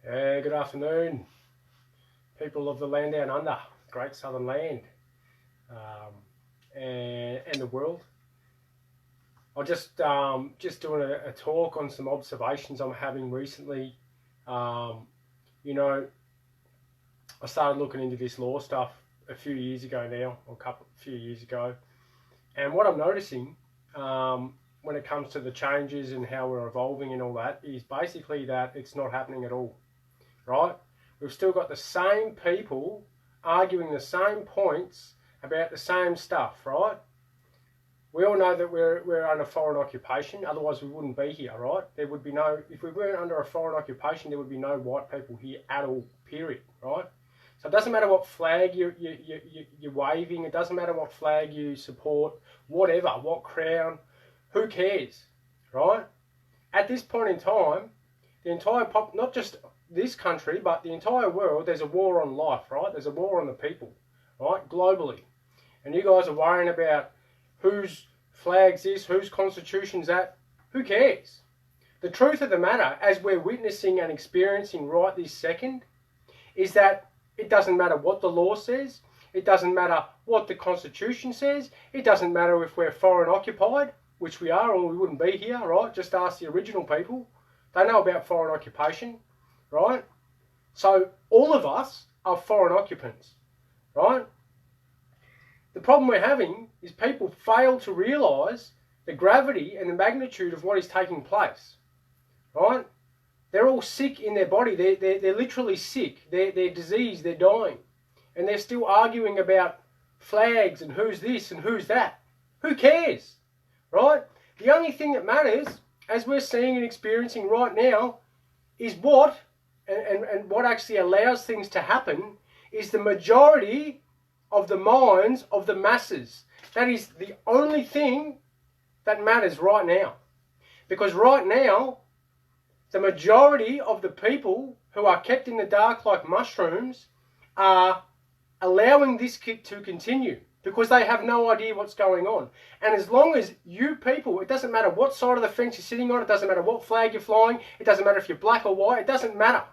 Good afternoon, people of the land down under, great southern land, and the world. I'm just doing a talk on some observations I'm having recently. You know, I started looking into this law stuff a few years ago now, or a few years ago, and what I'm noticing when it comes to the changes and how we're evolving and all that is basically that it's not happening at all. Right? We've still got the same people arguing the same points about the same stuff, right? We all know that we're under foreign occupation, otherwise we wouldn't be here, right? There would be no, if we weren't under a foreign occupation, there would be no white people here at all, period, right? So it doesn't matter what flag you're waving, it doesn't matter what flag you support, whatever, what crown, who cares, right? At this point in time, the entire not just this country, but the entire world, there's a war on life, right? There's a war on the people, right? Globally. And you guys are worrying about whose flag's this, whose constitution's that. Who cares? The truth of the matter, as we're witnessing and experiencing right this second, is that it doesn't matter what the law says. It doesn't matter what the constitution says. It doesn't matter if we're foreign occupied, which we are, or we wouldn't be here, right? Just ask the original people. They know about foreign occupation, right? So all of us are foreign occupants, right? The problem we're having is people fail to realise the gravity and the magnitude of what is taking place, right? They're all sick in their body. They're literally sick. They're diseased. They're dying. And they're still arguing about flags and who's this and who's that. Who cares, right? The only thing that matters, as we're seeing and experiencing right now, is what actually allows things to happen is the majority of the minds of the masses. That is the only thing that matters right now. Because right now, the majority of the people who are kept in the dark like mushrooms are allowing this to continue because they have no idea what's going on. And as long as you people, it doesn't matter what side of the fence you're sitting on, it doesn't matter what flag you're flying, it doesn't matter if you're black or white, it doesn't matter,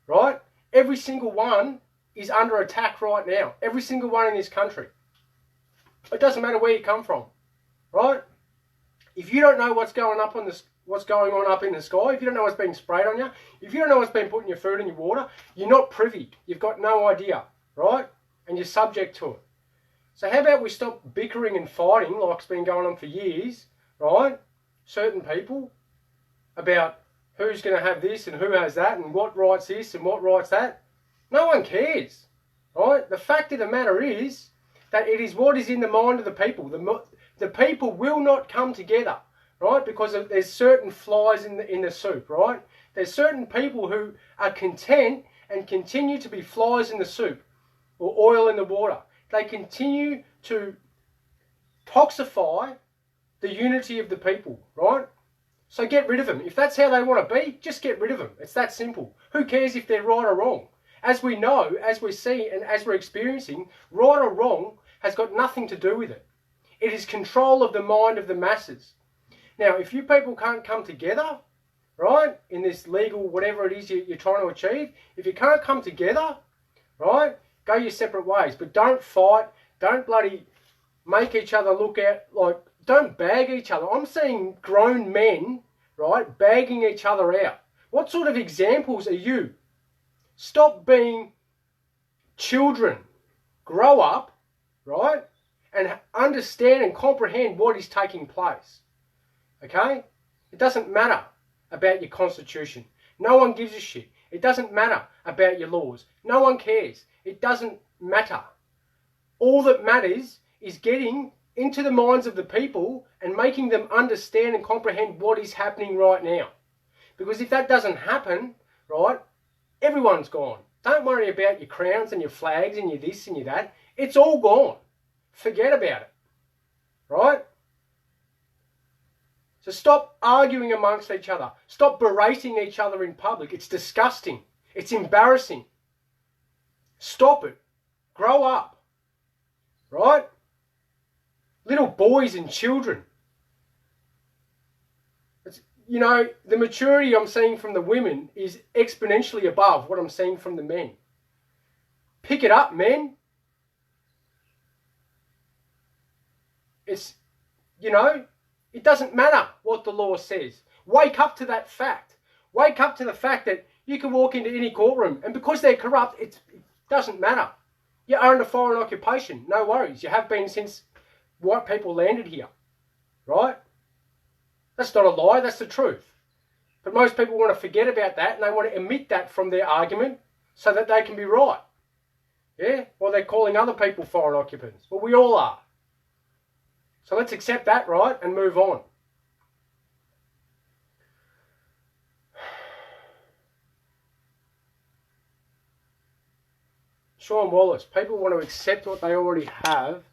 right? Every single one is under attack right now. Every single one in this country. It doesn't matter where you come from, right? If you don't know what's going on up in the sky, if you don't know what's being sprayed on you, if you don't know what's being put in your food and your water, you're not privy. You've got no idea, right? And you're subject to it. So how about we stop bickering and fighting like it's been going on for years, right? Certain people about who's going to have this and who has that and what writes this and what writes that. No one cares, right? The fact of the matter is that it is what is in the mind of the people. The people will not come together, right? Because there's certain flies in the soup, right? There's certain people who are content and continue to be flies in the soup or oil in the water. They continue to toxify the unity of the people, right? So get rid of them. If that's how they want to be, just get rid of them. It's that simple. Who cares if they're right or wrong? As we know, as we see, and as we're experiencing, right or wrong has got nothing to do with it. It is control of the mind of the masses. Now, if you people can't come together, right, in this legal, whatever it is you're trying to achieve, if you can't come together, right, go your separate ways. But don't fight. Don't bloody make each other look at, like, don't bag each other. I'm seeing grown men, right, bagging each other out. What sort of examples are you? Stop being children. Grow up, right, and understand and comprehend what is taking place. Okay? It doesn't matter about your constitution. No one gives a shit. It doesn't matter about your laws. No one cares. It doesn't matter. All that matters is getting into the minds of the people and making them understand and comprehend what is happening right now. Because if that doesn't happen, right, everyone's gone. Don't worry about your crowns and your flags and your this and your that. It's all gone. Forget about it. Right? So stop arguing amongst each other. Stop berating each other in public. It's disgusting. It's embarrassing. Stop it. Grow up. Right? Little boys and children. you know, the maturity I'm seeing from the women is exponentially above what I'm seeing from the men. Pick it up, men. It's, you know, it doesn't matter what the law says. Wake up to that fact. Wake up to the fact that you can walk into any courtroom, and because they're corrupt, it doesn't matter. You own a foreign occupation, no worries. You have been since white people landed here, right? That's not a lie, that's the truth. But most people want to forget about that, and they want to omit that from their argument so that they can be right. Yeah? Well, they're calling other people foreign occupants. Well, we all are. So let's accept that, right, and move on. Sean Wallace, people want to accept what they already have.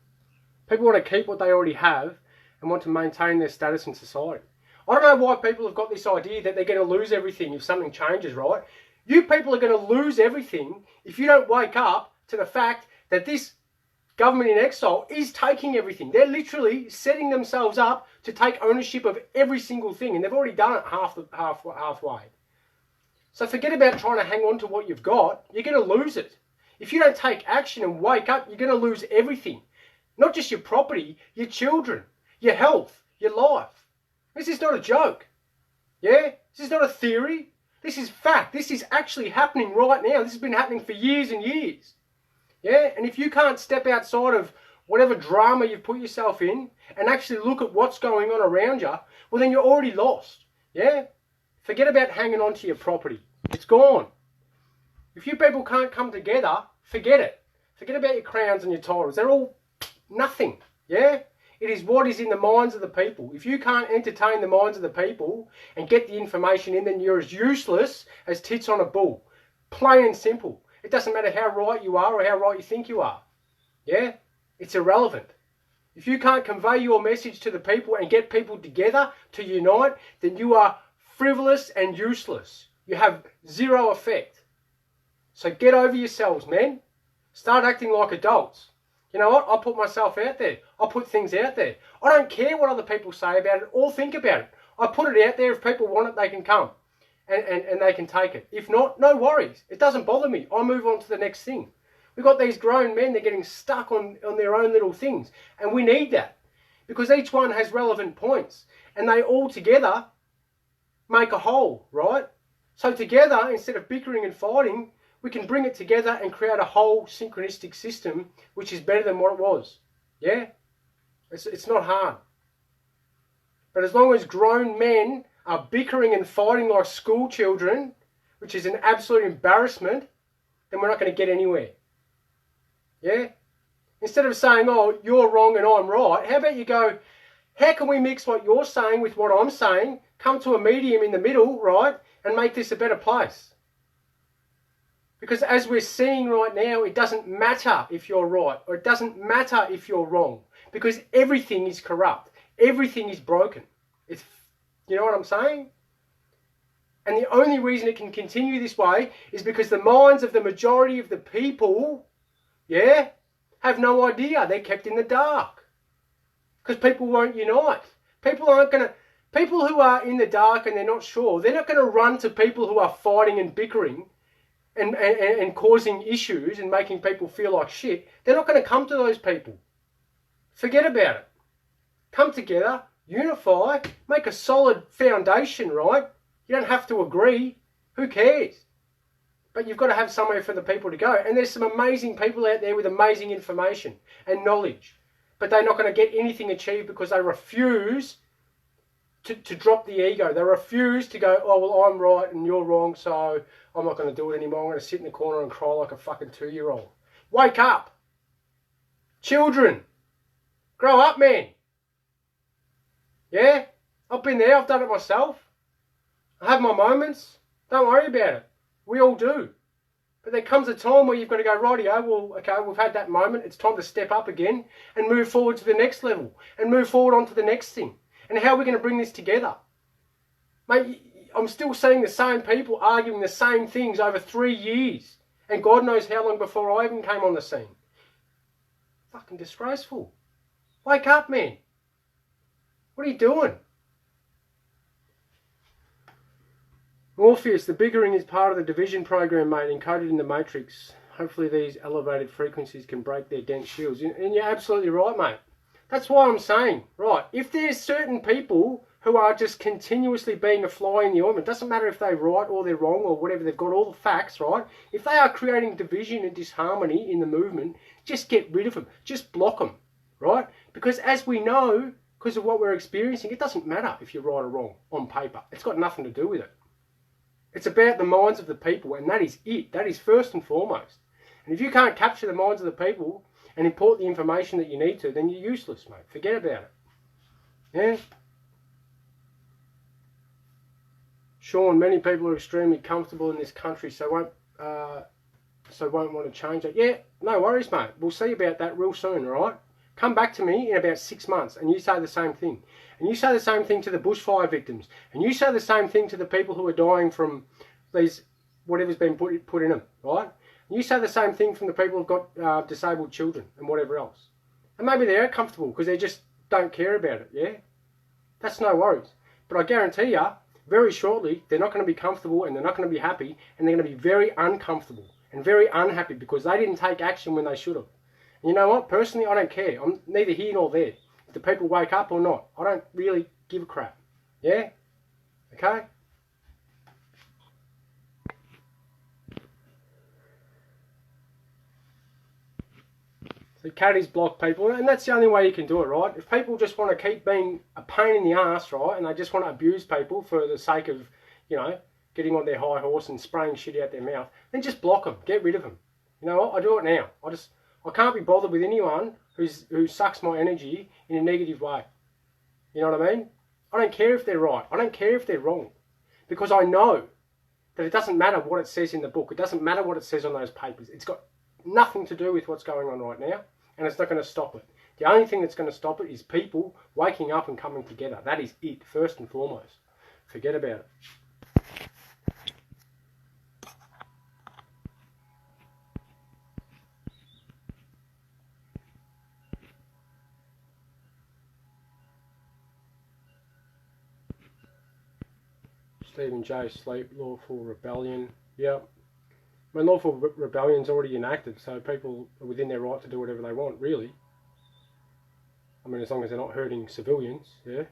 People want to keep what they already have and want to maintain their status in society. I don't know why people have got this idea that they're going to lose everything if something changes, right? You people are going to lose everything if you don't wake up to the fact that this government in exile is taking everything. They're literally setting themselves up to take ownership of every single thing, and they've already done it halfway. So forget about trying to hang on to what you've got. You're going to lose it. If you don't take action and wake up, you're going to lose everything. Not just your property, your children, your health, your life. This is not a joke. Yeah? This is not a theory. This is fact. This is actually happening right now. This has been happening for years and years. Yeah? And if you can't step outside of whatever drama you've put yourself in and actually look at what's going on around you, well, then you're already lost. Yeah? Forget about hanging on to your property. It's gone. If you people can't come together, forget it. Forget about your crowns and your titles. They're all nothing. Yeah? It is what is in the minds of the people. If you can't entertain the minds of the people and get the information in, then you're as useless as tits on a bull. Plain and simple. It doesn't matter how right you are or how right you think you are. Yeah? It's irrelevant. If you can't convey your message to the people and get people together to unite, then you are frivolous and useless. You have zero effect. So get over yourselves, man. Start acting like adults. You know what? I'll put myself out there. I'll put things out there. I don't care what other people say about it or think about it. I put it out there. If people want it, they can come and they can take it. If not, no worries. It doesn't bother me. I'll move on to the next thing. We've got these grown men, they're getting stuck on their own little things. And we need that because each one has relevant points and they all together make a whole, right? So together, instead of bickering and fighting, we can bring it together and create a whole synchronistic system which is better than what it was. Yeah? It's not hard. But as long as grown men are bickering and fighting like school children, which is an absolute embarrassment, then we're not going to get anywhere. Yeah? Instead of saying, oh, you're wrong and I'm right, how about you go, how can we mix what you're saying with what I'm saying, come to a medium in the middle, right, and make this a better place? Because as we're seeing right now, it doesn't matter if you're right or it doesn't matter if you're wrong because everything is corrupt. Everything is broken. It's, you know what I'm saying? And the only reason it can continue this way is because the minds of the majority of the people, yeah, have no idea. They're kept in the dark because people won't unite. People who are in the dark and they're not sure, they're not going to run to people who are fighting and bickering and causing issues and making people feel like shit. They're not going to come to those people. Forget about it. Come together, unify, make a solid foundation, right? You don't have to agree. Who cares? But you've got to have somewhere for the people to go. And there's some amazing people out there with amazing information and knowledge. But they're not going to get anything achieved because they refuse to drop the ego. They refuse to go, oh, well, I'm right and you're wrong, so I'm not going to do it anymore. I'm going to sit in the corner and cry like a fucking 2-year-old. Wake up. Children. Grow up, man. Yeah? I've been there. I've done it myself. I have my moments. Don't worry about it. We all do. But there comes a time where you've got to go, rightio, well, okay, we've had that moment. It's time to step up again and move forward to the next level and move forward on to the next thing. And how are we going to bring this together? Mate, I'm still seeing the same people arguing the same things over 3 years. And God knows how long before I even came on the scene. Fucking disgraceful. Wake up, man. What are you doing? Orpheus, the bickering is part of the division program, mate, encoded in the matrix. Hopefully these elevated frequencies can break their dense shields. And you're absolutely right, mate. That's why I'm saying, right, if there's certain people who are just continuously being a fly in the ointment, doesn't matter if they're right or they're wrong or whatever, they've got all the facts, right? If they are creating division and disharmony in the movement, just get rid of them. Just block them, right? Because as we know, because of what we're experiencing, it doesn't matter if you're right or wrong on paper. It's got nothing to do with it. It's about the minds of the people, and that is it. That is first and foremost. And if you can't capture the minds of the people and import the information that you need to, then you're useless, mate. Forget about it. Yeah? Sean, many people are extremely comfortable in this country, so won't want to change it. Yeah, no worries, mate. We'll see about that real soon, all right? Come back to me in about 6 months and you say the same thing. And you say the same thing to the bushfire victims. And you say the same thing to the people who are dying from these, whatever's been put in them, right? And you say the same thing from the people who've got disabled children and whatever else. And maybe they're comfortable because they just don't care about it, yeah? That's no worries. But I guarantee you, very shortly, they're not going to be comfortable and they're not going to be happy, and they're going to be very uncomfortable and very unhappy because they didn't take action when they should have. And you know what? Personally, I don't care. I'm neither here nor there. If the people wake up or not, I don't really give a crap. Yeah? Okay? So caddies block people, and that's the only way you can do it, right? If people just want to keep being a pain in the ass, right, and they just want to abuse people for the sake of, you know, getting on their high horse and spraying shit out their mouth, then just block them. Get rid of them. You know what? I do it now. I can't be bothered with anyone who sucks my energy in a negative way. You know what I mean? I don't care if they're right. I don't care if they're wrong. Because I know that it doesn't matter what it says in the book. It doesn't matter what it says on those papers. It's got nothing to do with what's going on right now, and it's not going to stop it. The only thing that's going to stop it is people waking up and coming together. That is it, first and foremost. Forget about it. Stephen J. Sleep, lawful rebellion. Yep. I mean, lawful rebellion's already enacted, so people are within their right to do whatever they want, really. I mean, as long as they're not hurting civilians, yeah.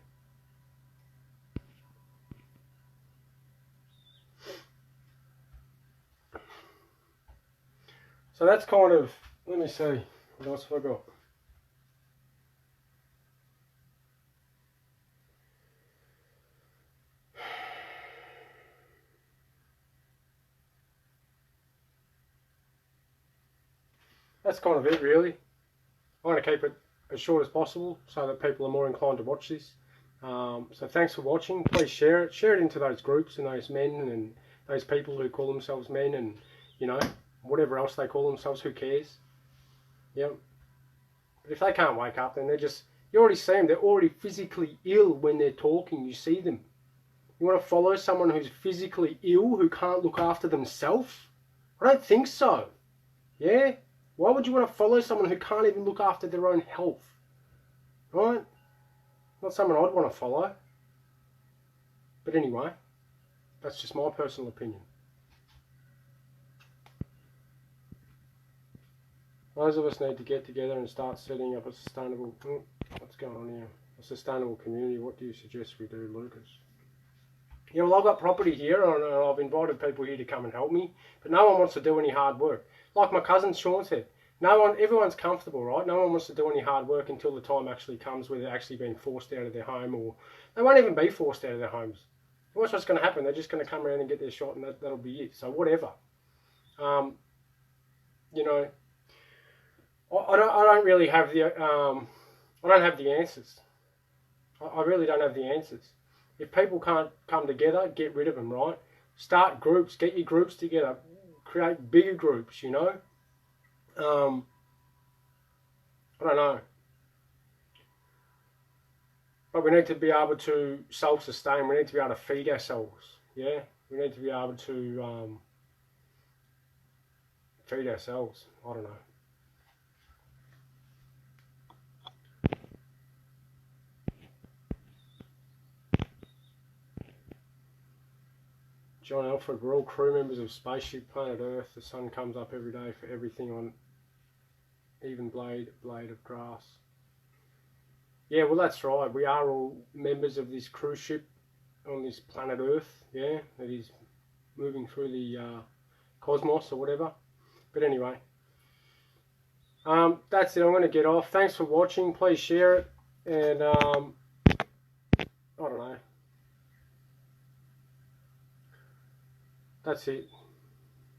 So that's kind of, let me see, what else have I got? That's kind of it, really. I want to keep it as short as possible so that people are more inclined to watch this. So thanks for watching. Please share it. Share it into those groups and those men and those people who call themselves men and, you know, whatever else they call themselves. Who cares? Yep. But if they can't wake up, then they're just, you already see them. They're already physically ill when they're talking. You see them. You want to follow someone who's physically ill, who can't look after themselves? I don't think so. Yeah? Why would you want to follow someone who can't even look after their own health? Right? Not someone I'd want to follow. But anyway, that's just my personal opinion. Those of us need to get together and start setting up a sustainable... what's going on here? A sustainable community. What do you suggest we do, Lucas? Yeah, well, I've got property here and I've invited people here to come and help me, but no one wants to do any hard work. Like my cousin Sean said, everyone's comfortable, right? No one wants to do any hard work until the time actually comes where they're actually being forced out of their home, or they won't even be forced out of their homes. What's going to happen? They're just going to come around and get their shot, and that'll be it. So whatever. You know, I don't really have the I don't have the answers. I really don't have the answers. If people can't come together, get rid of them, right? Start groups, get your groups together, create bigger groups, you know? I don't know. But we need to be able to self-sustain. We need to be able to feed ourselves, yeah? We need to be able to feed ourselves. I don't know. John Alfred, we're all crew members of spaceship planet Earth. The sun comes up every day for everything on even blade of grass. Yeah, well, that's right. We are all members of this cruise ship on this planet Earth, yeah, that is moving through the cosmos or whatever. But anyway, that's it. I'm going to get off. Thanks for watching. Please share it. And I don't know. That's it.